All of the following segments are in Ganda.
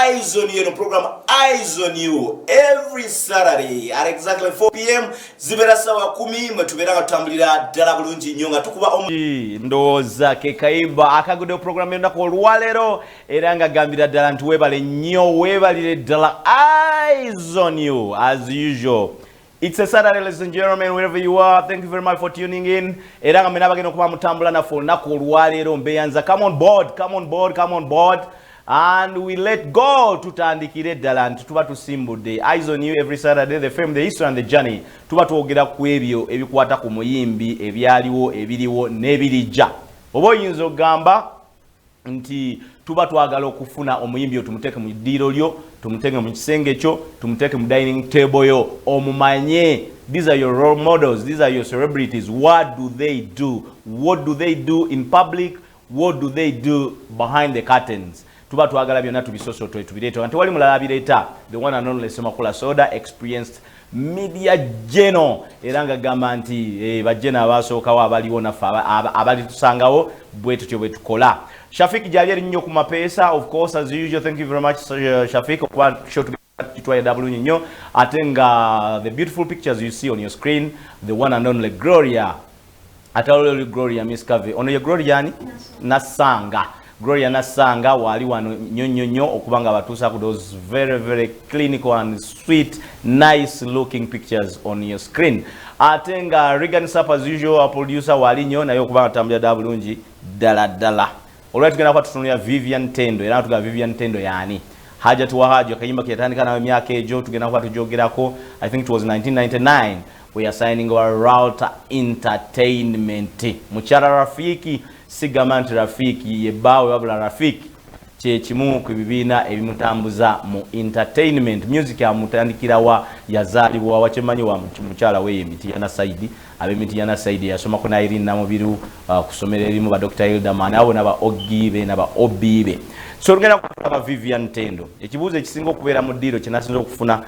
Eyes on You, the program Eyes on You, every Saturday at exactly 4 p.m. Zibera sawa kumi mwetubera katambulira ddala bulungi nnyo nga tukuba ndowooza ke kayimba akagude program yonna ko lwalero era nga gambira ddala nti weebale nnyo weebalire ddala Eyes on You as usual. It's a Saturday, ladies and gentlemen, wherever you are. Thank you very much for tuning in. Era nga menabagenda okuba mutambula naffe olunaku olwaleero mbeyanza. Come on board, come on board, come on board. And we let go tutandikire ddala nti tuba tusimbudde Eyes on You every Saturday, the film, the history and the journey. Tuba twogera ku ebyo ebikwata ku muyimbi ebyaliwo ebiriwo n'ebirijja. Oba oyinza okugamba nti tuba twagala okufuna omuyimbi oyo tumuteeke mu ddiiro lyo, tumuteeke mu kisenge kyo, tumuteeke mu dining table yo, omumanye. These are your role models, these are your celebrities. What do they do? What do they do in public? What do they do behind the curtains? Tuba twagala byonna tubisosoto tubireeta. Nti wali mulala abireeta, the one and only Semakula Soda, experienced media geno. Era nga gamba nti bajjena abasookawo abaliwo naffe abali tusangawo bwe tutyo bwe tukola. Shafik Jali nnyo ku mapeesa, of course, as usual. Thank you very much, Shafik. Sure to be nnyo. Ate nga the beautiful pictures you see on your screen, the one and only Gloria. Atawulira Gloria Miss Cave. Ono ye Gloria ani? Nasanga. Gloria Nasanga wali wano nnyo okubanga batuusa ku those very very clinical and sweet nice looking pictures on your screen. Ate nga Regan Sap as usual, our producer wali nnyo naye okubanga tambulira bulungi ddala. Olwati tugenda kwa tutunulira Vivian Tendo. Era tuga Vivian Tendo yani haja tuwa haja kayimba kyatandika nawe myaka ejo tugenda kwa tujogerako. I think it was 1999. We are signing our Router Entertainment. Muchara Rafiki sigamanti Rafiki yebawe wabula Rafiki kye kimu ku bibiina ebimutambuza mu entertainment. Music ya mutandikira wa yazalibwa wachemanyi wa mukyala we Mitiyana Saidi. Abe Mitiyana Saidi yasoma ko na Irene Namubiru kusomera erimu ba Dr. Hildaman abo naba Ogibe naba Obibe. So ngena kwa Vivian Tendo. Ekibuzo ekisinga okubeera mu ddiiro kinasinza okufuna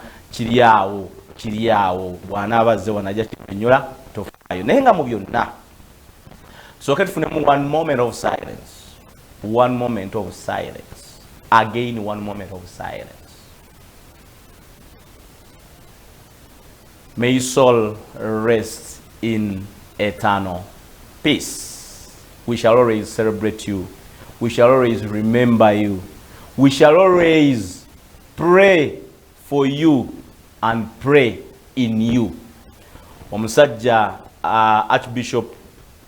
kiriawo bwana abazze wanajja kinyola tofayo naye nga mu byonna. So ketufunemu one moment of silence. One moment of silence. Again, one moment of silence. May your soul rest in eternal peace. We shall always celebrate you. We shall always remember you. We shall always pray for you and pray in you. Omusajja Archbishop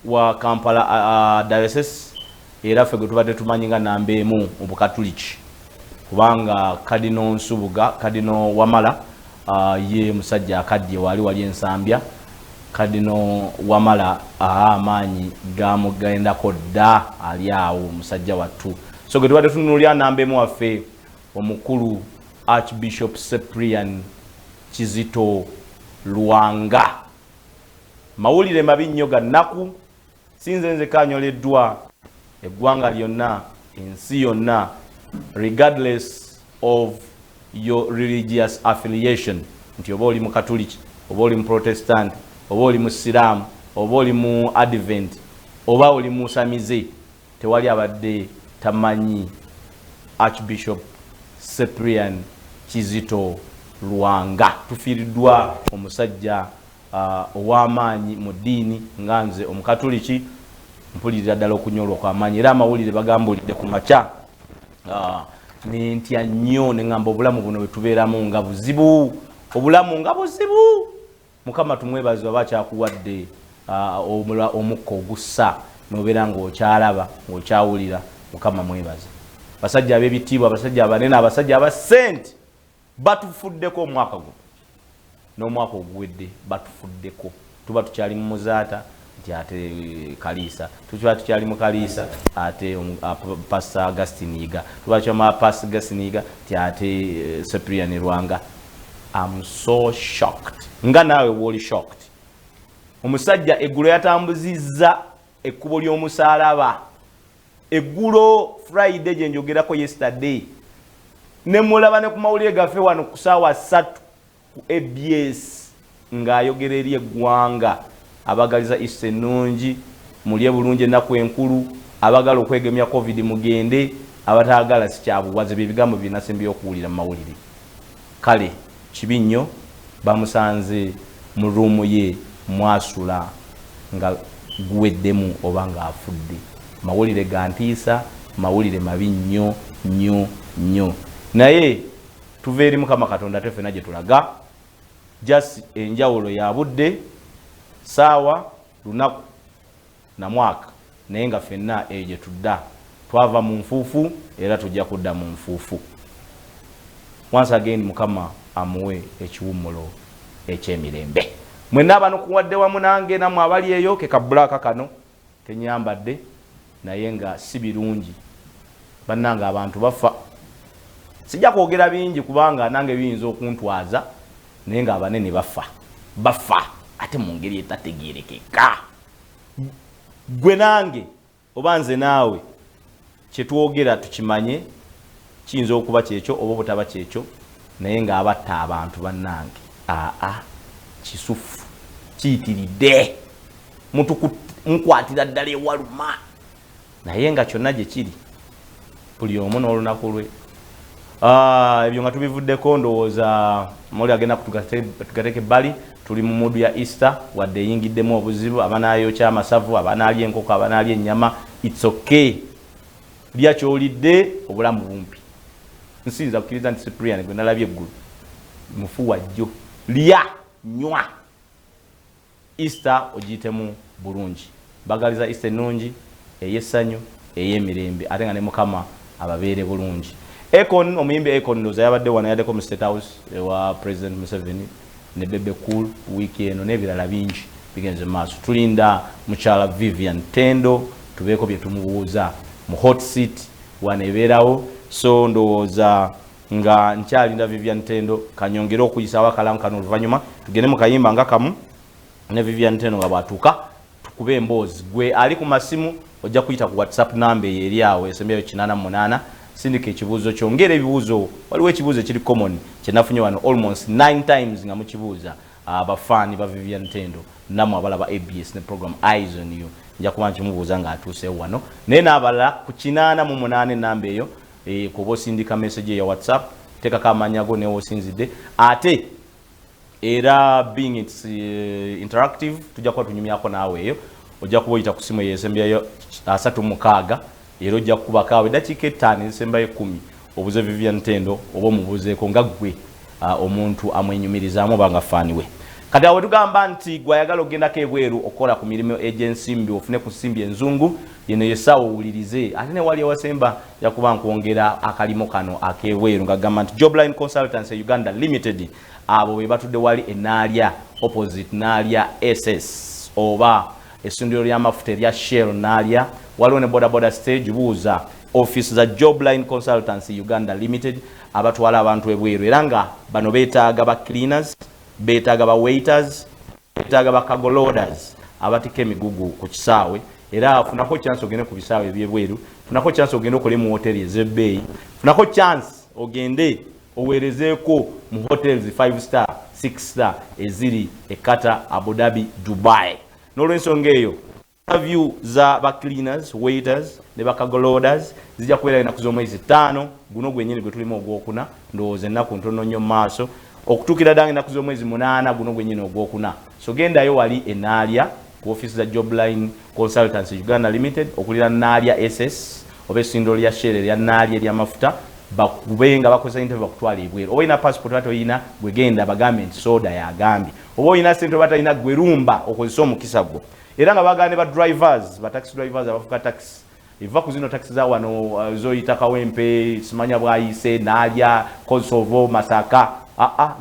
wa Kampala Diocese era ffe gwe tubadde tumanyi nga namba emu mu Bukatuliki kubanga Kadino Nsubuga, Kadino Wamala ye musajja akadde wali ensambya. Kadino Wamala amaanyi gamugendako dda ali awo musajja wattu. So gwe tubadde tunulira namba emu waffe omukulu Archbishop Cyprian Kizito Lwanga. Mawulire mabi nnyo ga nnaku sinze nze kanyoleddwa eggwanga lyonna ensi yonna regardless of your religious affiliation, nti oba oli mu Katoliki, oba oli mu Protestant, oba oli mu Siraamu, oba oli mu Advent, oba oli mu Samize, tewali abadde tamanyi Archbishop Cyprian Kizito Lwanga. Tufiiriddwa omusajja ow'amaanyi mu ddiini nga nze Omukatoliki mpulirira ddala okunyolwa kw'amaanyi era amawulire bagambulidde ku makya nentya nnyo ne ngamba obulamu buno bwe tubeeramu nga buzibu, obulamu nga buzibu. Mukama tumwebaza oba kyakuwadde omukka ogussa n'obeera ng'okyalaba ng'okyawulira. Mukama mwebaza. Basajja ab'ebitiibwa, abasajja abanene, abasajja aba ssente batufuddeko omwaka guno n'omwaka oguwedde batufuddeko. Tuba tukyali mu muzaata nti ate Kaliisa, tuba tukyali mu Kaliisa ate Pastor Augustine Yiga, tuba tukyali Pastor Augustine Yiga nti ate Cyprian Lwanga. I'm so shocked. Nga naawe woli shocked. Omusajja eggulo yatambuzizza ekkubo ly'omusaalaba. Eggulo Friday gye njogerako yesterday. Ne mulaba ne ku mawulire gaffe wano ku ssaawa 3 ku ABS ng'ayogera eri eggwanga abagaliza issa ennungi mulye bulungi ennaku enkulu abagala okwegemya COVID mugende abatagala sikyabuwaze bigambo binasembi okuwulira mawulire kale kibinyo bamusanze mu rumu ye mwasula nga guweddemu oba nga afudde mawulire gantiisa mawulire mabi nnyo naye tuva eri Mukama Katonda tefena gye tulaga just enjawulo ya budde saawa lunaku na mwaka naye nga fenna gye tudda twava mu nfuufu era tujja kudda mu nfuufu. Once again Mukama amuwe ekiwummulo ekyemirembe. Mwenna abano kuwadde wamu nange namwe abali eyo ke kabulaka kano kenyambadde naye nga si birungi bannange abantu bafa. Sijja kwogera bingi kubanga nange biyinza okuntwaza naye nga abanene bafa ate mu ngeri etategeerekeka. Gwe nange oba nze naawe kyetwogera tukimanye kiyinza okuba kyekyo oba obutaba kyekyo naye nga abatta abantu bannange kisufu kiyitiridde mukwatira ddala ewaluma naye nga kyonna gye kiri buli omu n'olunaku lwe. Ebyo nga tubivuddeko ndowooza muli agenda tugateeke ebbali. Tuli mu mudu ya Easter wadde eyingiddemu obuzibu abanayokya amasavu abanalya enkoko abanalya ennyama. It's okay lya kyolidde obulamu bumpi. Nsinza kukkiriza nti Cyprian gwe nalabye eggulu mufu wajjo lya nywa Easter ogiyitemu bulungi. Bagaliza Easter ennungi ey'essanyu ey'emirembe ate nga ne Mukama ababeere bulungi. Akon omuyimbi Akon ndoza yabadde wano yaddeko mu State House ewa President Museveni ne Bebe Cool wiki eno n'ebirala bingi bigenze maaso. Tulinda mukyala Vivian Tendo tubeeko bye tumubuuza mu hot seat wanebeerawo. So ndowooza nga nkyalinda Vivian Tendo kanyongera okuyisawo akalamu kano oluvannyuma tugende mu kayimba nga kamu ne Vivian Tendo nga bwatuuka tukube emboozi. Gwe ali ku masimu ojja kuyita ku WhatsApp namba eri awo esembeyo 88 sindika ekibuuzo kyongera ebibuuzo. Waliwo ekibuuzo kiri common kyenafunye wano almost 9 times nga mukibuuza abafaani ba Vivian Tendo namwe abalaba ABS ne program Eyes on You nja kuba nkimubuuza nga atuuseewo wano naye n'abalala ku 88 namba eyo kuba osindika message ya WhatsApp teekako amannya go newe osinzidde ate era being it's interactive tujja kuba tunyumyako naawe eyo ojja kuba oyita ku simu eyesembeyo 36 era ojja kubakaawe dakiika 5 ezisembayo 10 obuze Vivian Tendo oba omubuuzeeko nga gwe omuntu amwenyumirizaamu oba nga faaniwe. Kati awe tugamba nti gwayagala ogendako ebweru okukola ku mirimu egy'ensimbi ofune ku nsimbi enzungu yeno yesaawa owulirize ate ne wali ewasemba yakuba nkwongera akalimo kano ak'ebweru nga gamba nti Jobline Consultancy Uganda Limited abo be batudde wali enaalya opposite naalya SS oba essundiro ly'amafuta erya Shell naalya waliwo ne boda stage buuza office za Jobline Consultancy Uganda Limited abatwala abantu ebweru era nga bano beetaaga ba cleaners beetaaga ba waiters beetaaga ba cargo loaders abatika emigugu ku kisaawe era funako chance ogende ku bisaawe ebyebweru funako chance ogende okole mu hoteli ez'ebbeeyi funako chance ogende oweerezeeko mu hotels 5 star 6 star eziri Qatar, Abu Dhabi, Dubai. N'olw'ensonga eyo interview za ba cleaners waiters ne ba cargo loaders zijja kubeera ennaku z'omwezi 5 guno gwennyini gwe tulimu ogwokuna ndowooza ennaku ntono nnyo mu maaso okutuukira ddanga ennaku z'omwezi 8 guno gwennyini ogwokuna. So gendayo wali enaalya ku office za Jobline Consultancy Uganda Limited okulira naalya SS oba essindiro lya Shell erya naalya ery'amafuta bakubenga bakozesa interview bakutwala ebweru. Oba oyina passport bata oyina gwe genda bagambe nti soda yagambye oba oyina sente bata oyina gwe rumba okozesa omukisa gwo era nga bagane ba drivers ba taxi drivers abafuka taxi iva ku zino taxi za wano zoyita Kawempe simanya bwayise naalya Kosovo Masaka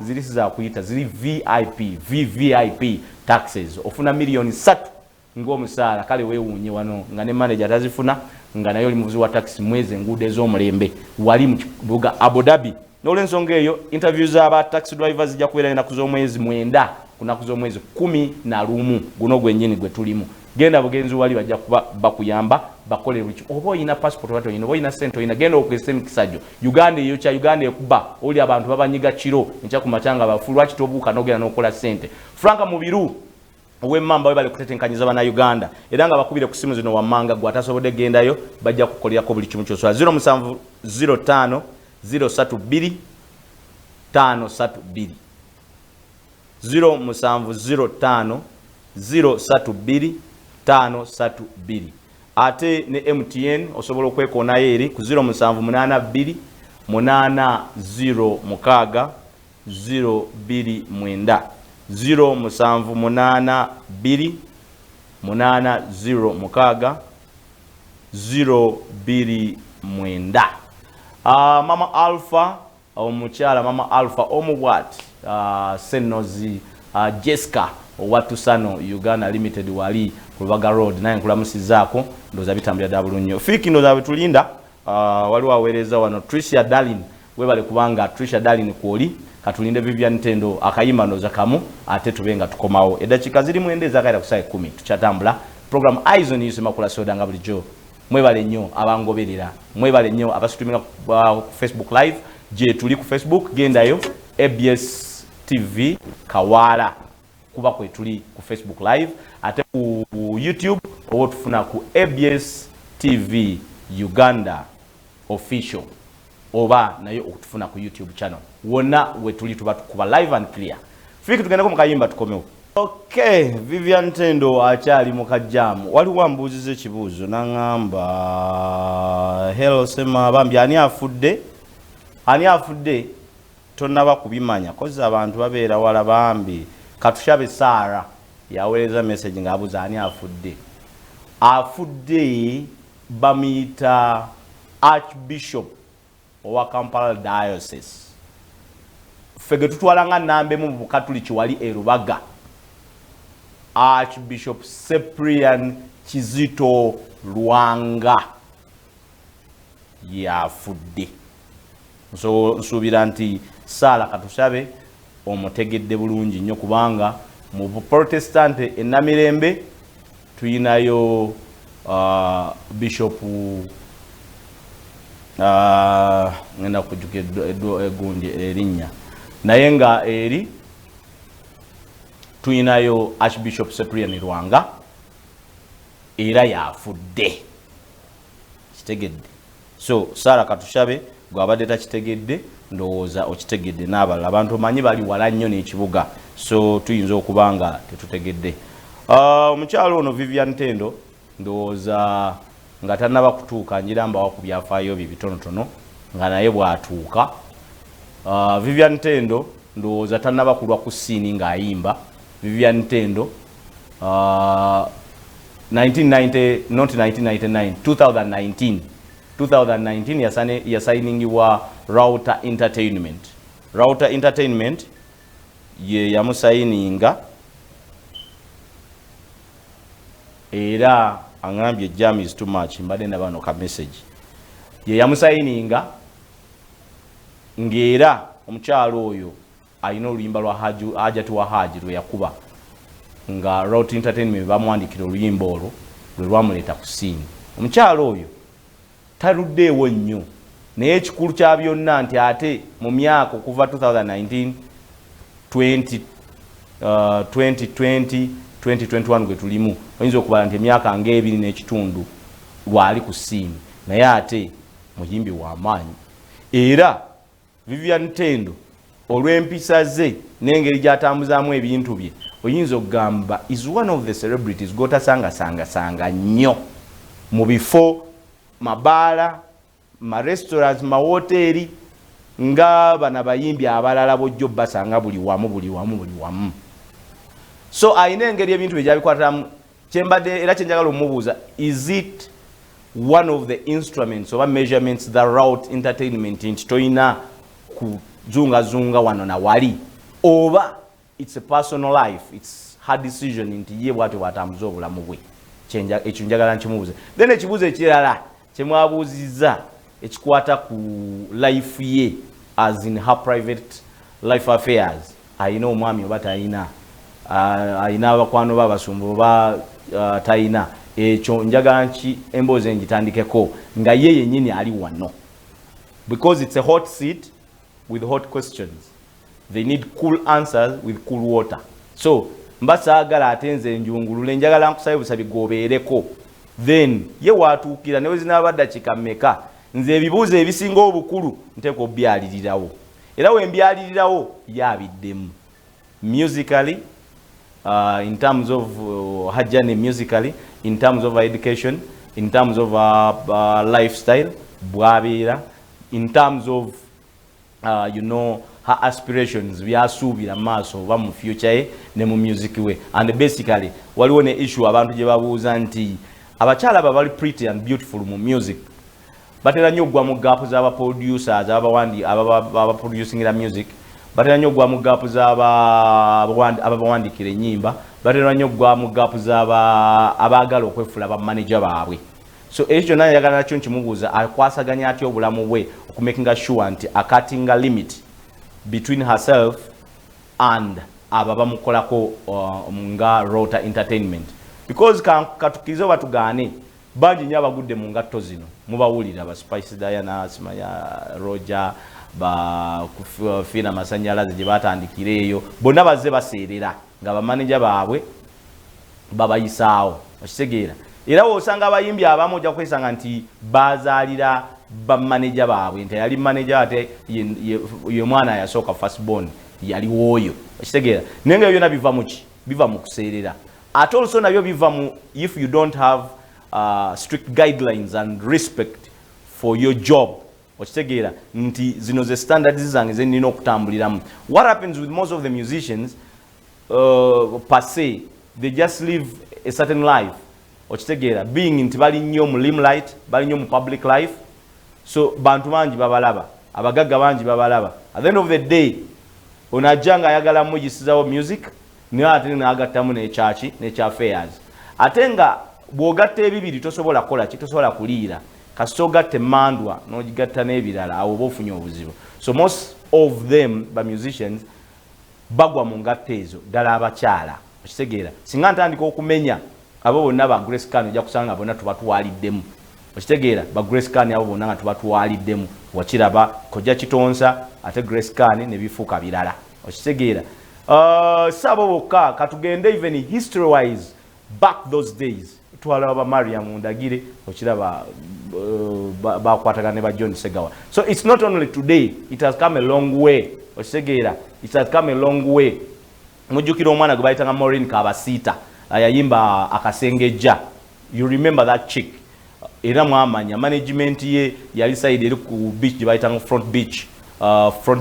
ziri za kuyita ziri VVIP taxes ofuna milioni 3 ng'omusaala kale weewuunye wano nga ne manager tazifuna nga nayo oli muvuzi wa taxi mwezi enguudo ez'omulembe wali mu kibuga Abu Dhabi. N'olw'ensonga eyo interviews z'aba taxi drivers zijja kubeera ennaku z'omwezi 9 ku nnaku z'omwezi 11 guno gwennyini gwe tulimu. Genda bugenzi wali bajja kuba bakuyamba bakole buli oba oyina passport bata oyina oba oyina sente oyina genda okwesa emikisa gyo Uganda eyo kya Uganda ekuba oli abantu babanyiga kiro nkya ku matanga bafulu lwaki tobuuka n'ogenda n'okola sente. Franka Mubiru ow'emmamba bali kutetenkanyiza bana Uganda era nga bakubire ku simu zino wammanga gwe atasobodde gendayo bajja kukolerako buli kimu kyoswala 0705 032 532 0705 032 532 ate ne MTN osobola okwekonayo eri ku 0782 806 029 0782 806 029. Mama Alpha omukyala Mama Alpha omubwati Senozi Jessica Watusano Uganda Limited wali ku Lubaga Road naye nkulamusizaako ndoza bitambira da bulunyo fiki ndoza bitulinda wali waweereza wano Tricia Darlin webale kubanga Tricia Darlin kwoli katulinde Vivian Tendo akayimba ndoza kamu ate tubenga tukomawo edakika ziri mwende zakaira kusaye 10 tuchatambula program Eyes on You semakula soda nga bulijjo mwebale nnyo abangoberera mwebale nnyo abasitumira Facebook live je tuli ku Facebook gendayo ABS TV Kawala kuba kwe tuli ku Facebook live ate ku YouTube owo tufuna ku ABS TV Uganda official oba nayo okutufuna ku YouTube channel wona we tuli tuba kuba live and clear fiki tugenda ko mukayimba tukomewo. Okay, Vivian Tendo achali mukajamu wali wambuzize kibuzo nangamba hello sema bambi ani afudde tonaba kubimanya kozi abantu babeera wala bambi katushabe Sara yaweereza message ngabuza ani afudde bamita Archbishop owa Kampala Diocese fege tutwalanga nambe mu Bukatuliki wali Erubaga Archbishop Cyprian Kizito Lwanga yafudde so nsubira nti Sala katushabe omutegedde bulungi nnyo kubanga mu Protestant enamirembe tuyinayo Bishop ngenda kujuke egundi erinnya naye nga eri tuyinayo Archbishop Cyprian Lwanga era yafudde kitegedde so Sara katushabe gwabadde takitegedde ndowooza okitegedde n'abalala abantu manyi bali wala nnyo n'ekibuga so tuyinza okubanga tetutegedde omukyalo ono Vivian Tendo ndowooza nga tannaba kutuuka njiramba wa ku byafaayo bye bitonotono nga naye bw'atuuka Vivian Tendo ndowooza tannaba kulwa ku siini ng'ayimba Vivian Tendo 2019 yasainingibwa Router Entertainment ye yamusayininga era angambye jam is too much mbade na bano ka message ye yamusayininga ngera omukyalo oyo ayina oluyimba lwa Hajatu wa Haji lwe yakuba nga Router Entertainment bamwandikira oluyimba olwo lwe lwamuleta ku scene omukyalo oyo taluddeewo nnyo naye ekikulu kya byonna nti ate mu myaka okuva 2019 2021 gwe tulimu oyinza okubala nti emyaka ng'ebiri n'ekitundu lwali ku siini naye ate muyimbi w'amaanyi era Vivian Tendo olw'empisa ze n'engeri gy'atambuzaamu ebintu bye oyinza okugamba is one of the celebrities gotasangasanga nnyo mu bifo mabaala restaurants mahoteli nga bana bayimbi abalala bojjo basanga buli wamu so ayina engeri ebintu bye byabikwatamu kyembadde era kyenjagala omubuuza is it one of the instruments oba measurements the Router Entertainment nti toyina kuzungazunga wano na wali oba it's a personal life it's her decision nti ye bwatyo bwatambuza obulamu bwe ekyo njagala nkimubuuza then ekibuuzo ekirala kyemwabuuzizza ekikwata ku life ye as in her private life affairs ayina omwami oba tayina ayina abakwano babasumba oba tayina ekyo njagala nki emboozi engitandikeko nga ye yennyini ali wano because it's a hot seat with hot questions they need cool answers with cool water so mbasaagala atenze enjungulule njagala nkusabe busabi gobeereko then ye watuukira ne wezinabadda kikammeka nze ebibuuzo ebisinga obukulu nteeka obyalirirawo era wembyalirirawo yabiddemu musically in terms of her journey musically, in terms of her education, in terms of her lifestyle, bwabeera, in terms of you know, her aspirations, byasuubira maaso oba mu future ne mu music we. And basically waliwo ne issue abantu gye babuuza nti abakyala bali pretty and beautiful mu music batera nnyo ogwa mu gaapu z'aba producers aba producing the music, batera nnyo ogwa mu gaapu z'abawandiikira ennyimba, batera nnyo ogwa mu gaapu z'abaagala okwefuula ba manager baabwe. So ekyo naye yagala nakyo nkimubuuza akwasaganya atya obulamu bwe okumakinga sure nti akatinga limit between herself and aba bamukolako nga Rota Entertainment, because katukirize batugane bangi nnyo abagudde mu ngatto zino mubawulira ba Spice Diana, Simaya Roger, ba Fina Masanyalaze gye batandikira eyo bonna bazze baseerera nga bamanager baabwe babayisaawo okitegeera. Era osanga abayimbi abamu ojja kwesanga nti bazaalira bamanager baabwe nti yali manager ate ye mwana yasooka first born yali woyo okitegeera. Naye nga byonna biva mu ki? Biva mu kuseerera. Ate also nabyo biva mu if you don't have strict guidelines and respect for your job okitegeera nti zino ze standards zange ze nina okutambuliramu. What happens with most of the musicians per se, they just live a certain life okitegeera, being nti bali nnyo mu limelight, bali nnyo mu public life, so bantu bangi babalaba, abagagga bangi babalaba. At the end of the day onajjanga ayagala muyisizawo music niyo ate n'agattamu n'ekyaki n'ekyafairs. Ate nga bw'ogatta ebibiri tosobola kukola ki, tosobola kuliira kasita ogatta emmandwa n'ogigatta n'ebirala awo oba ofunye obuzibu. So most of them ba musicians bagwa mu ngatto ezo ddala abakyala okitegeera. Singa ntandika okumenya abo bonna ba Grace Khan ojja kusanga bonna tubatuwaliddemu okitegeera. Ba Grace Khan abo bonna nga tubatuwaliddemu wakiraba kojja kitonsa ate Grace Khan ne bifuuka birala okitegeera. Sabo bokka katugende even history wise back those days twala ba Mariam Ndagire okiraba bakwatagane ba John Segawa. So it's not only today, it has come a long way okitegeera. It has come a long way. Mujjukira omwana gwe bayitanga Maureen Kabasita ayayimba akasengejja, you remember that chick? Era mwamanya management ye yali side eri ku beach gye bayitanga front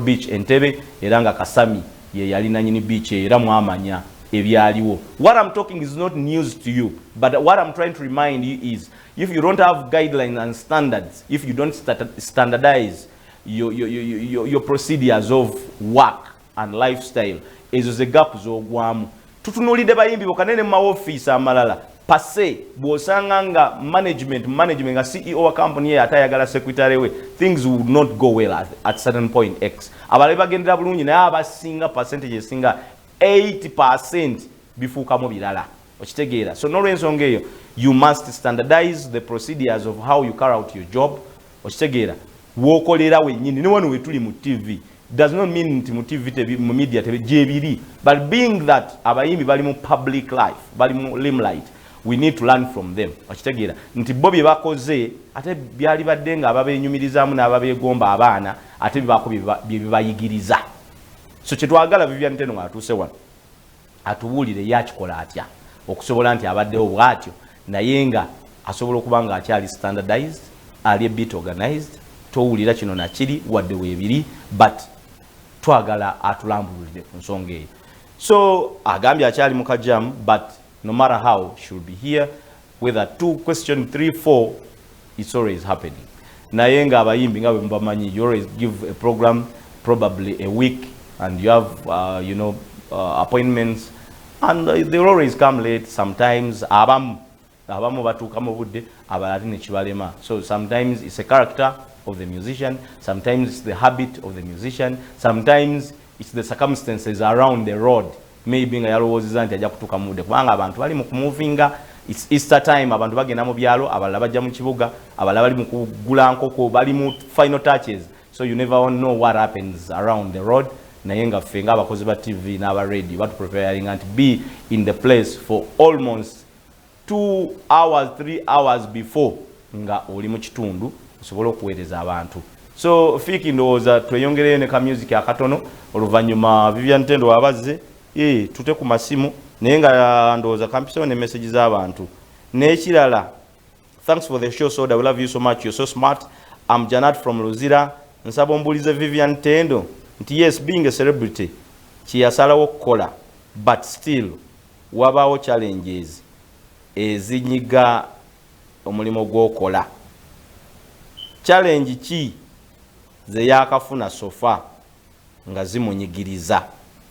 beach Entebbe, era nga Kasami ye yali nanyini beach era mwamanya ebyaliwo. What I'm talking is not news to you, but what I'm trying to remind you is if you don't have guidelines and standards, if you don't standardize your procedures of work and lifestyle, ezo ze gap z'ogwamu. Tutunulidde bayimbi bokanene mu office amalala pase bw'osanga nga management nga CEO wa company ye atayagala secretary we, things would not go well at certain point X. Abalabi bagendera bulungi naye abasinga percentage esinga 80% bifuukamu birala okitegeera. So n'olw'ensonga eyo you must standardize the procedures of how you carry out your job okitegeera. W'okolera wennyini ne wano we tuli mu TV does not mean nti mu TV mu media gyebiri, but being that abayimbi bali mu public life, bali mu limelight, we need to learn from them okitegeera nti bo bye bakoze ate byali badde nga ababenyumirizaamu n'ababeegomba abaana ate bibako bye bibayigiriza. So kyetwagala Vivian Tendo atuuse wano atubuulire yakikola atya okusobola nti abaddewo bwatyo naye nga asobola okuba nga akyali standardized, ali a bit organized, towulira kino nakiri wadde weebiri, but twagala atulambulire ku nsonga eyo. So agambye akyali mu kajamu, but no matter how should be here, whether 2 question 3 4, it's always happening. Naye nga abayimbi nga bwe mubamanyi, you always give a program probably a week and you have appointments and they always come late. Sometimes abamu batuuka mu budde abalala ne kibalema. So sometimes it's a character of the musician, sometimes it's the habit of the musician, sometimes it's the circumstances around the road. Maybe nga yalowoozezza nti ajja kutuuka mu budde kubanga abantu bali mu kumuvinga. It's Easter time, abantu bagenda mu byalo, abalala bajja mu kibuga, abalala bali mu kugula nkoko, bali mu final touches. So you never know what happens around the road. naye nga ffe ng'abakozi ba TV n'aba radio batu preparing and be in the place for almost 2 hours 3 hours before nga oli mu kitundu osobola okuweereza abantu. So Fiki ndowooza tweyongereyo ne ka music akatono oluvannyuma Vivian Tendo abazze tute ku masimu naye nga ndowooza kampisewo ne message z'abantu n'ekirala. Thanks for the show, Soda. We love you so much. You're so smart. I'm Janat from Luzira. Nsaba ombulize Vivian Tendo. Yes, being a celebrity, kiyasalawo kukola, but still wabawo challenges ezinyiga omulimo gw'okola. Challenge ki ze yakafuna sofa nga zimunyigiriza.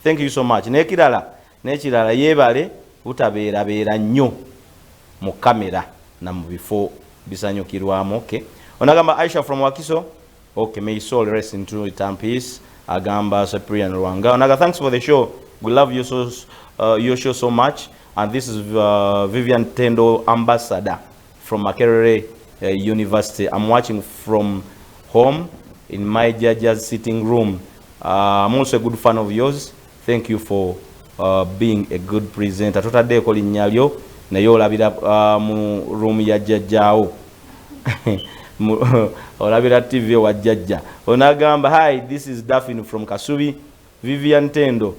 Thank you so much. N'ekirala yeebale butabeerabeera nnyo mu kamera na mu bifo bisanyukirwamu. Okay. Onagamba Aisha from Wakiso. Okay, may his soul rest in true eternal peace. Agamba Cyprian Rwanga. Onaga, thanks for the show. We love you your show so much. And this is Vivian Tendo, ambassador from Makerere University. I'm watching from home in my judge's sitting room. I'm also a good fan of yours. Thank you for being a good presenter. Totade ko linyalyo naye olabira mu room ya jajjaawo. Olabira TV wa jajja. Onagamba, hi, this is Daphne from Kasubi. Vivian Tendo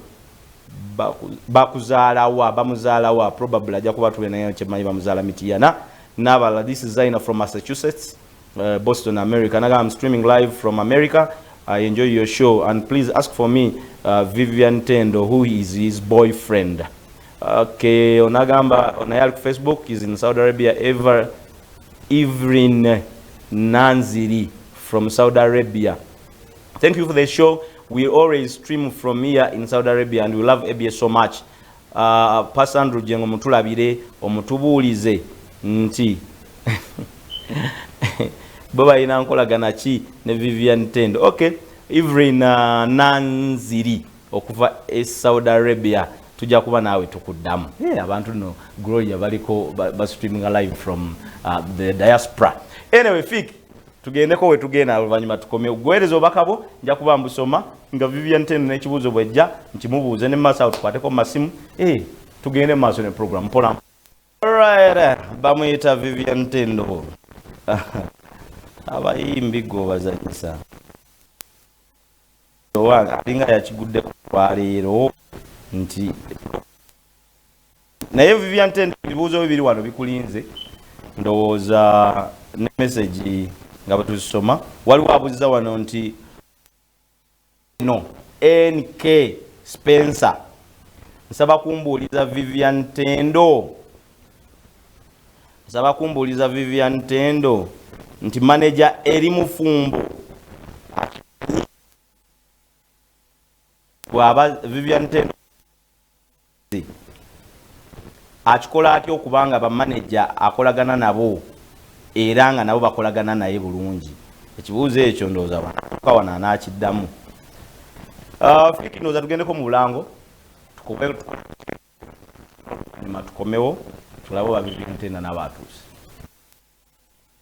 bamuzaalawa probably ajja kuba tule naye kyemanyi bamuzaala mitiyana nabala. This is Zaina from Massachusetts, Boston, America. Naga, I'm streaming live from America. I enjoy your show and please ask for me Vivian Tendo, who is his boyfriend. Okay, onagamba onayali ku Facebook is in Saudi Arabia. Evelyn Nanziri from Saudi Arabia. Thank you for the show. We always stream from here in Saudi Arabia and we love ABS so much. Pastor Andrew Jengo mutulabire omutubuulize nti baba ina nkolagana ki ne Vivian Tendo. Okay, Evelyn Nanziri okuva Saudi Arabia tujja kuba nawe tukuddamu. Abantu no Gloria baliko ba streaming live from the diaspora. Anyway, Fik tugendeko we tugenda oluvanyuma tukome ogwereza obakabo nja kuba mbusoma nga Vivian Tendo n'ekibuuzo bwejja nkimubuuze ne masa tukwateko masimu tugende maaso ne program mpola. Alright, bamuyita Vivian Tendo. Abayimbi go bazanyisa wanga alinga yakigudde kwa leero nti naye Vivian Tendo ebibuuzo bibiri wano bikulinze ndowooza ne message nga batusoma. Waliwo abuuziza wano nti no NK Spencer nsaba kumbuuliza Vivian Tendo, nsaba kumbuuliza Vivian Tendo nti manager eri mufumbo bwaba Vivian Tendo akikola atya okubanga ba manager akolagana nabo era nga nabo bakolagana naye bulungi. Ekibuuzo ekyo ndowooza wana anakiddamu. Fiki ndowooza tugendeko mu bulango tukomewo tulabe ba Vivian Tendo n'abatuusi.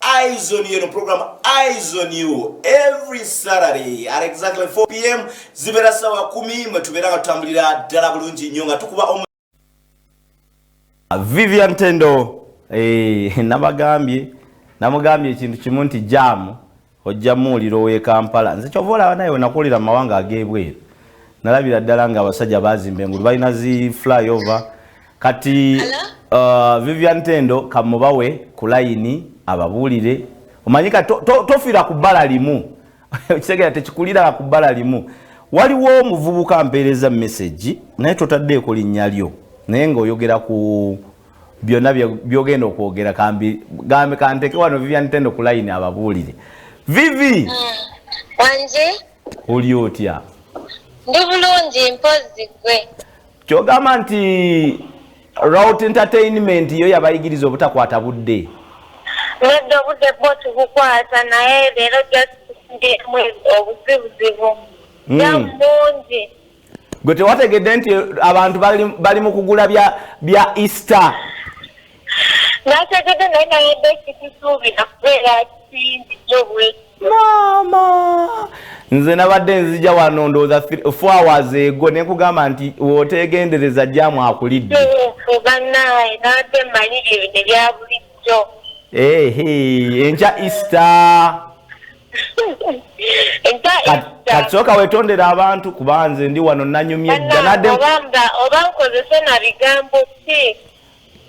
Eyes on You, no program Eyes on You every Saturday at exactly 4 p.m. zibera sawa 10 mwetubeera tutambulira ddala bulungi nnyo nga tukuba Vivian Tendo namugambye ekintu kimu nti jamu ojja muuliro we Kampala. Nze kyovola naye nakulira mawanga agebweru nalabira ddala nga abasajja bazimba engulu balina zi flyover kati Vivian Tendo kamubawe ku line ababuulire omanyika tofira ku bbala limu kisegera tekikulira ku bbala limu. Waliwo omuvubuka mpeereza message naye totaddeeko linnya lyo naye ng'oyogera ku byonna byogenda okwogera gambe kanteke wano Vivian Tendo ku line ababuulire. Vivi wanje oli otya? Ndi bulungi mpozi gwe. Kyogamba nti Route Entertainment yo yabayigiriza obutakwata budde. Nedda budde bwoti bukwata naye leero ndi obuzibuzibu. Mungi. Gwe tewategedde nti abantu bali mu kugula bya Easter. Nategedde naye nayedde ekitusuubira kubeera kindi gyobweki. Mama nze nabadde nzija wano ndowooza 4 hours ego ne nkugamba nti wootegendereza jjamu akulidde. Bannaye nabadde mmalire ebintu ebya bulijjo. Enkya Easter. Kasooka wetondera abantu kuba nze ndi wano nanyumye dda oba nkozese na bigambo ki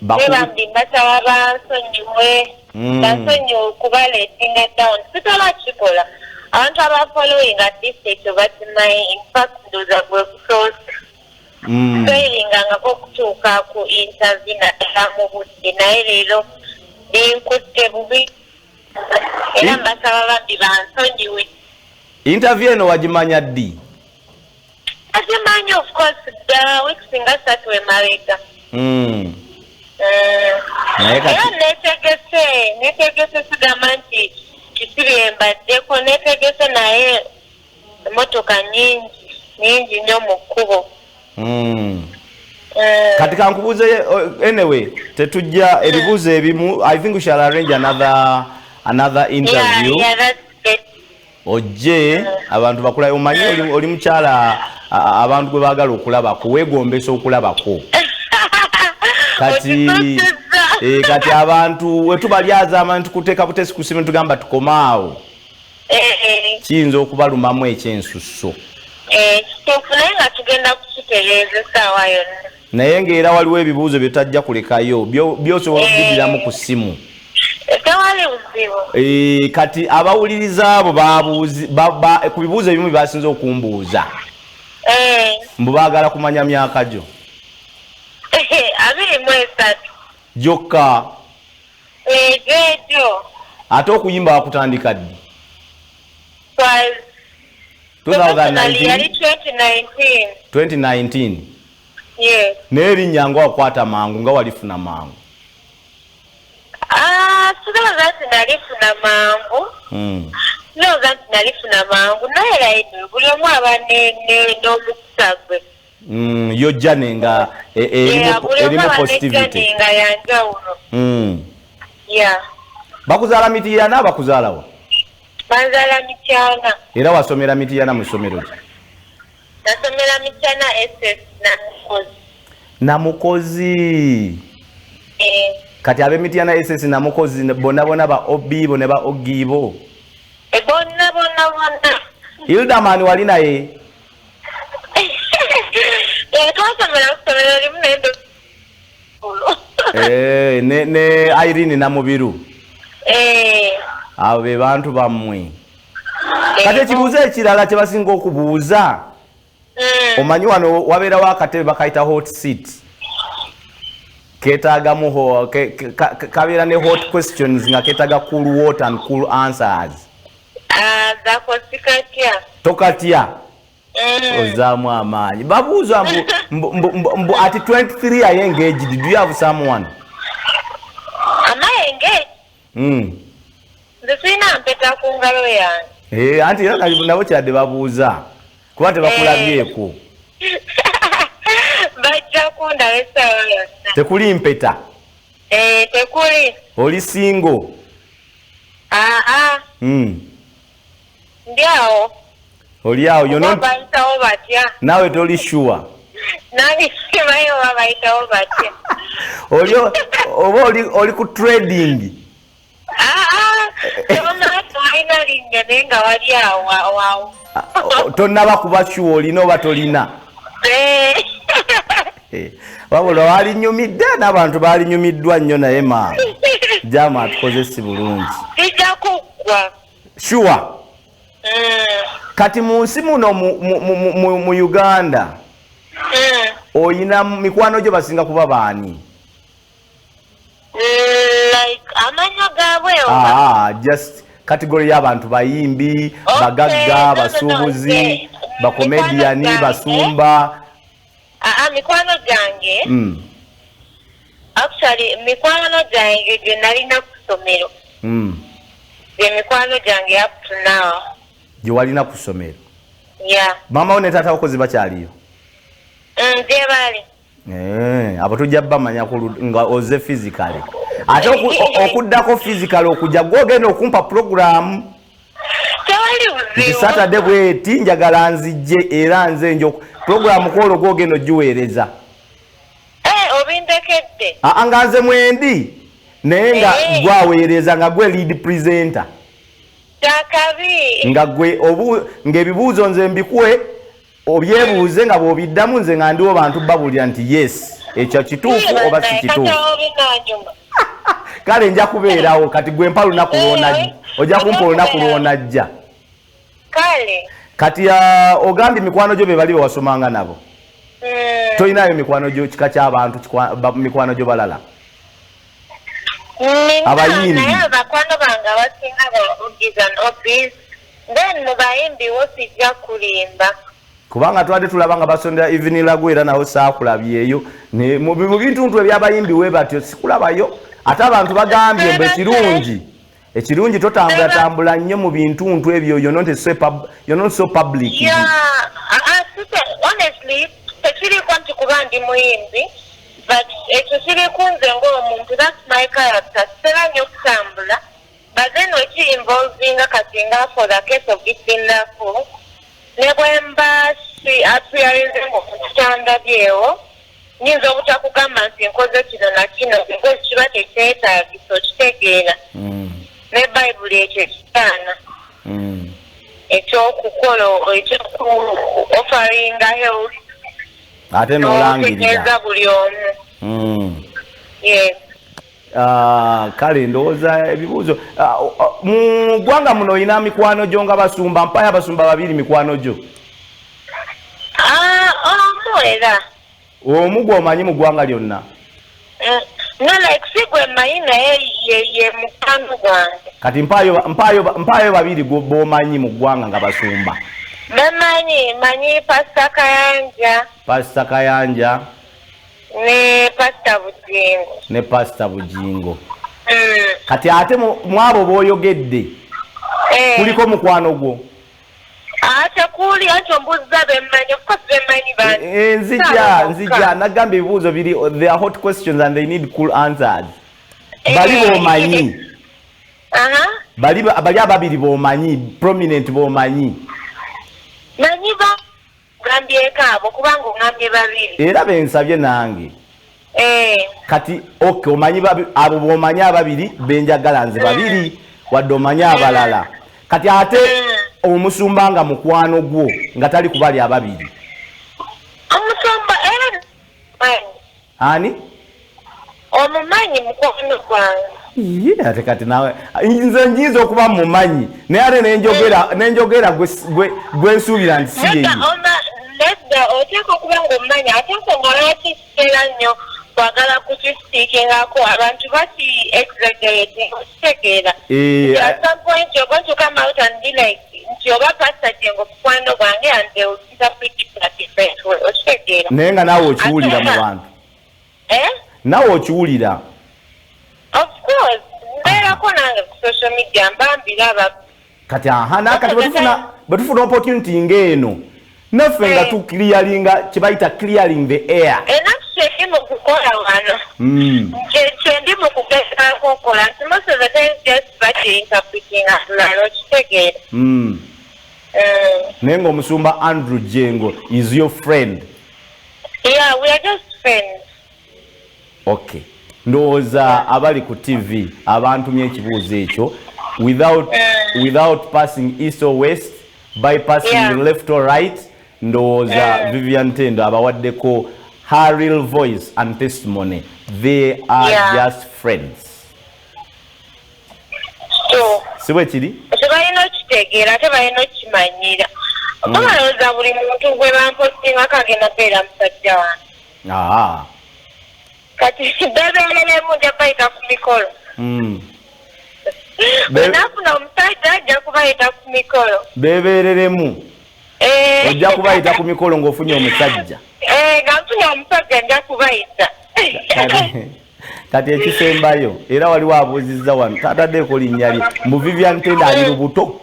bambi mbasaba bansonyiwe basonyiwe okubaleetinga down sitala kikola abantu abafollowing at this stage obakimanyi infact ndowooza gwe kusoosa tweyingangako okutuuka ku interview naddala mu budde naye leero binkutte bubi era mbasaba bambi bansonyiwe. Interview eno wagimanya ddi? Agimanyi of course the weeks nga 3 emabega. Era netegese sigamba nti kisiri embaddeko netegese naye emotoka nyingi nnyo mu kkubo. Kati kankubuuze anyway tetujja ebibuuzo ebimu. I think we shall arrange another interview. Yeah, that's it. Ojje abantu bakula omanyi oli mukyala abantu gwe baagala okulabako weegombesa okulabako. Kati abantu wetubalyaza abantu kuteeka butesi ku simu tugamba tukomaawo. Kiyinza okubalumamu ekyensusso. Naye nga tugenda kukitereeza essaawa yonna. Naye ng'era waliwo ebibuuzo bye tajja kulekayo by'osobola okubidiramu ku ssimu. Tewali buzibu. Kati abawuliriza abo ku bibuuzo ebimu byasinze okumbuuza. Mbu baagala kumanya myaka gyo. 23. Gyokka. Egyo. Ate okuyimba wakutandika ddi? 2019. 2019. Yes. Naye erinnya nga wakwata mangu nga walifuna mangu. Silowooza nti nalifuna mangu. Silowooza nti nalifuna mangu naye layidu buli omu aba n'omukisa gwe. Yojja nenga erimu positivity. Nga yanjawulo. Yeah. Bakuzaala Mityana bakuzaalawa? Banzaala Mityana. Era wasomera Mityana mu ssomero ki? Nasomera Mityana SS Namukozi. Kati abe Mityana SS Namukozi bonna ba Obibo ne ba Ogibo. Bonna. Hildaman wali naye? Twasomera ku ssomero limu naye ne Irene Namubiru. Abo be bantu bammwe. Kati ekibuuzo ekirala kye basinga okubuuza. Omanyi wano wabeerawo akatebe bakayita hot seat. Keetaagamu kabeera ne hot questions nga keetaaga cool water and cool answers. Zakosikatia. Tokatya. Ozaamu amaanyi. Babuuza mbu at 23 are engaged. Do you have someone? Am I engaged? Nze sirina mpeta ku ngalo yange. Anti era nabo kyadde babuuza. Kuba tebakulabyeko. Bajja kundaba essaawa yonna. Tekuli mpeta? Tekuli. Oli singo? Ndi awo. Oli awo oba bayitawo batya. Nawe toli sure? Nange simanyi oba bayitawo batya. Oba oli ku trading? Tolina linnya naye nga wali awo. Tonnaba kuba sure olina oba tolina? Wabula walinyumidde n'abantu balinyumiddwa nnyo naye maama. Jama atukoze si bulungi. Kijja kuggwa. Sure. Kati mu nsi muno mu Uganda oyina mikwano gyo basinga kuba baani? Like amanya gaabwe just category y'abantu bayimbi, bagagga, basuubuzi, bakomediani, basumba. Mikwano gyange. Actually mikwano gyange gye nalina ku ssomero. Gye mikwano gyange up to now. Gye walina ku ssomero? Yeah. Mama wo ne taata wo kozi bakyaliyo? Gye bali. Abo tujja bamanya nga oze physically. Ate okuddako physically okujja gwogenda okumpa program. nti Saturday bweti njagala nzijje era nze njo program kolo gogeno giweereza obindekedde nga nze mwendi naye nga gwaweereza nga gwe lead presenter takabi nga gwe ng'ebibuuzo nze mbikuwe obyebuuze nga bw'obiddamu nze nga ndiwo bantu babulira nti yes ekyo kituufu oba si kituufu kale nja kubeerawo kati gwe mpa lunaku lw'onajja ojja kumpa olunaku lw'onajja kale kati ogambye mikwano gyo be bali bewasomanga nabo toyinayo mikwano gyo kika ky'abantu mikwano gyo balala abayimbi naye abakwano bange abasinga babugiza obis then mu bayimbi wo sijja kulimba kubanga twadde tulaba nga basondera evening lagu era nawo saakulabyeyo mu bintuntu ebyabayimbi we batyo sikulabayo ate abantu bagambye mbu ekirungi totambulatambula nnyo mu bintuntu ebyo you're not so public. Honestly tekiriko nti kuba ndi muyimbi but ekyo kiri kunze ng'omuntu that's my character sitera nnyo okutambula but then weki involvinga kasinga for the case of evening lagu ne bwemba appearinze ng'okutandabyewo nyinza obutakugamba nti nkoze kino na kino because kiba tekyetaagisa okitegeera ne bayibuli ekyo ekitaana ekyokukola ekyokuofaringa health ate n'olangirira buli omu yes kale ndowooza ebibuuzo mu ggwanga muno olina mikwano gyo nga basumba mpayo abasumba babiri mikwano gyo omu era omu gw'omanyi mu ggwanga lyonna no like si gwe mmanyi naye ye mukwano gwange kati mpaayo babiri b'omanyi mu ggwanga nga basumba manyi Pastor Kayanja ne Pastor Bugingo kati ate mu abo b'oyogedde kuliko mukwano gwo tekuli ati ombuuza bemmanyi of bemmanyi nzija nagamba ebibuuzo biri they are hot questions and they need cool answers bali b'omanyi bali ababiri b'omanyi prominent b'omanyi manyi bagambyeko abo kubanga ongambye babiri era bensabye nange kati okay omanyi abo b'omanyi ababiri benjagala nze babiri wadde omanyi abalala kati ate omusumba nga mukwano gwo nga tali kubali ababiri omusumba ani omumanyi mukwano gwange ate kati nawe nze njinza okuba mumanyi naye ate nenjogera gwensuubira nti si yeyo nedda oteeka okuba ngaomumanyi ate ensonga lwaki kitera nnyo kwagala kukisitikingako abantu baki exaggerating okitegeera at some point you're going to come out and be like nti oba Pastor Jengo mukwano gwange and they will interpret it in a different way okitegeera naye nga naawe okiwulira mu bantu naawe okiwulira of course mbeerako nange ku social media mbambiraba kati nakati bwetufuna opportunity ng'eno naffe nga tukiliyalinga kyebayita clearing the air enakyo mu kukola wano kyendi mu kugezaako okola nti most of the time just baki interpreting atulala okitegeera naye ng'omusumba Andrew Jengo is your friend? Yeah, we are just friends. Okay, ndowooza abali ku TV abantumye ekibuuzo ekyo without passing east or west, bypassing left or right, ndowooza Vivian Tendo abawaddeko her real voice and testimony. They are just friends. Siwe kiri? Tebalina okitegeera ate balina okimanyira. Obalowooza buli muntu gwe bampostinga kagenda beera musajja wange. Kati bebeereremu nja bayita ku mikolo. Bwenaafuna omusajja ajja kubayita ku mikolo. Bebeereremu? Ojja kubayita ku mikolo ng'ofunye omusajja? Nga nfunye omusajja nja kubayita. Kati ekisembayo era waliwo abuuzizza wano tataddeeko linnya lye mbu Vivian Tendo ali lubuto.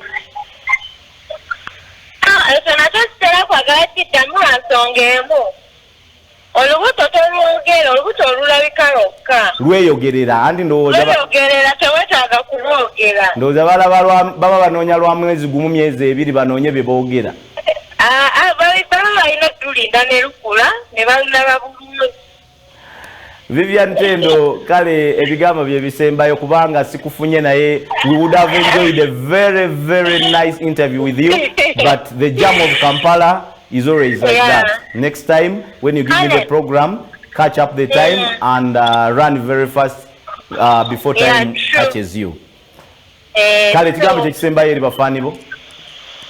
Ekyo nakyo kitera kwagala kiddamu nsonga emu. Olubuto tolwogera, olubuto olulabika lwokka. Lweyogerera andi ndowooza lweyogerera tewetaaga kulwogera. boogera. Ndowooza baba banoonya lwa mwezi gumu myezi ebiri banoonye bye boogera. Baba balina tulinda ne lukula ne balulaba bulungi. Vivian Tendo, kale ebigambo bye bisembayo kubanga sikufunye naye. We would have enjoyed a very, very nice interview with you, but the jam of Kampala is always like that. Next time, when you give me the program, catch up the time and run very fast before time catches you. Kale ekigambo kye kisembayo eri bafaani bo?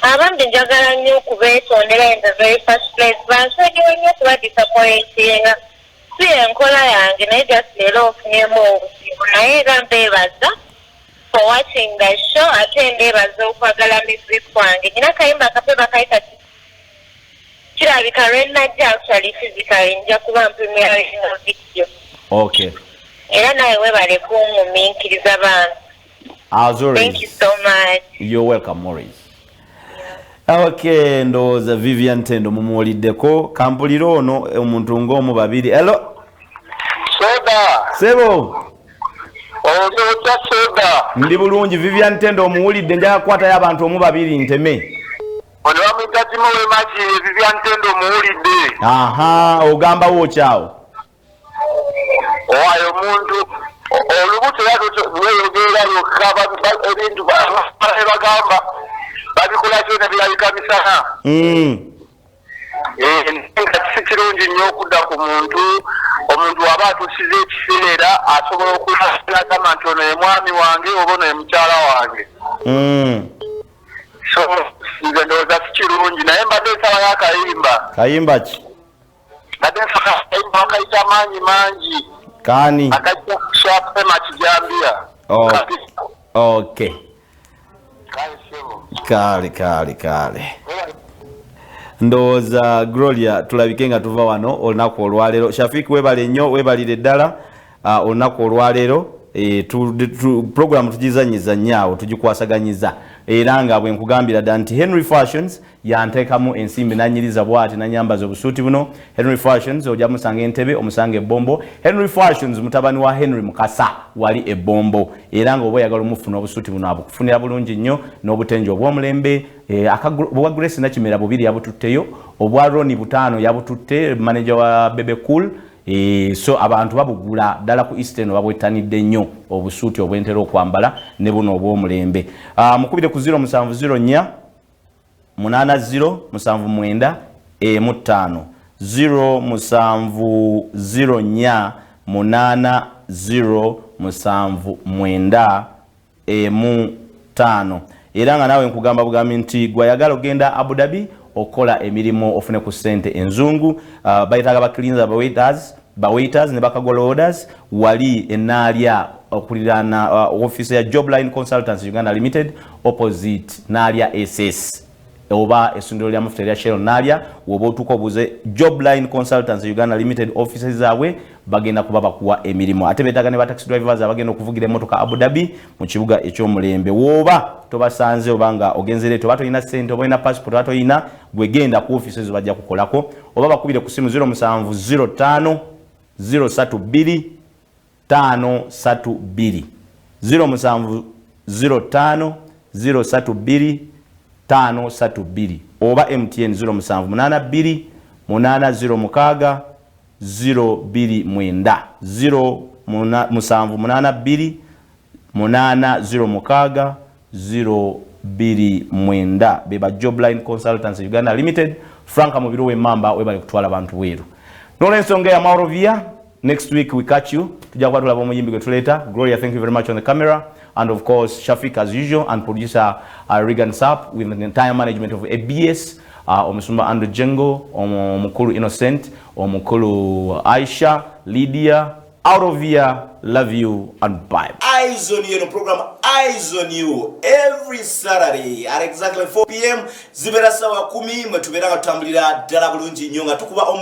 Abambi njagala nnyo okubeetondera in the very first place. Bansonyiwe nnyo okuba disappointinga. Si enkola yange naye just leero ofunyemu obuzibu naye era mbeebaza for watching the show ate ndeebaza okwagala music kwange. Nina kayimba akapeba kayita kirabika lwe najja actually physically nja kuba mpremiering video. Okay. Era nawe webale kungumiikiriza bantu. As always. Thank you so much. You're welcome, Maurice. Okay, ndowooza Vivian Tendo mumuwuliddeko. Kampulira ono omuntu ng'omu babiri. Hello? Soda. Sebo? Ozootya soda. Ndi bulungi. Vivian Tendo omuwulidde njagala kukwatayo abantu omu babiri nteme. Ono bamuyita Timowe Makiri, Vivian Tendo omuwulidde. Aha, ogamba wookyawo. Owayo omuntu olubuto lweyogera lwokka ebintu bagamba babikola kyona birabika misana. Nga kisi kirungi nnyo okudda ku muntu omuntu waba atuusiza ekiseera asobola okulagama nti ono ye mwami wange oba ono ye mukyala wange. So nze ndowooza si kirungi naye mbadde nsaba y'akayimba. Kayimba ki? Mbadde nsaba akayimba akayita maanyi mangi. Kaani? Akayita swapema kijambia. Okay. Kale. Ndowooza Gloria tulabike nga tuva wano olunaku olwaleero. Shafiki webale nnyo webalire ddala olunaku olwaleero. Program tugizanyiza nnyo tugikwasaganyiza era nga bwe nkugambira dda nti Henry Fashions yanteekamu ensimbi nanyiriza bw'ati nanyambaza obusuuti buno. Henry Fashions ojja musanga Entebbe omusanga Ebombo. Henry Fashions mutabani wa Henry Mukasa wali Ebombo era nga oba oyagala omufuna obusuuti buno abukufunira bulungi nnyo n'obutengi obw'omulembe. Obwa Grace Nakimera bubiri yabututteyo, obwa Roni butaano yabututte manager wa Bebe Cool. So abantu babugula ddala ku Eastern babwetanidde nnyo obusuuti obwentera okwambala ne buno obw'omulembe. Mukubire ku 0704 80 79 5 0704 80 79 5 era nga nawe nkugamba bugambi nti gwayagala ogenda Abu Dhabi okola emirimu ofune ku sente enzungu. Bayitaga baklinza bawaiters ne bakagola orders wali enaalya okulirana office ya Jobline Consultants Uganda Limited opposite naalya SS oba essundiro lya mafuta lya Shell naalya woba otuuka obuze Jobline Consultants Uganda Limited offices zaabwe bagenda kuba bakuwa emirimu. Ate beetaga ne ba taxi drivers abagenda okuvugira emmotoka Abu Dhabi mu kibuga eky'omulembe. Woba tobasanze obanga ogenzere toba toyina ssente oba oyina passport oba toyina gwegenda ku offices bajja kukolako oba bakubire ku simu 0705 032 532 0705 032 532 oba MTN 0782 806 029 0782 806 029 beba Jobline Consultants Uganda Limited. Franka Mubiru we mamba webale kutwala abantu weru. Nolensonga ya Maurovia. Next week we catch you. Tujakuwa tulaba omuyimbi gwe tuleta. Gloria, thank you very much on the camera. And of course, Shafik as usual, and producer Regan Sapp with the entire management of ABS. Omusumba Andrew Jengo, Omukulu Innocent, Omukulu Aisha, Lydia, out of here, love you and bye. Eyes on you, the program Eyes on You every Saturday at exactly 4 p.m. Zibera sawa 10 mutubera kutambulira ddala bulungi nnyo nga tukuba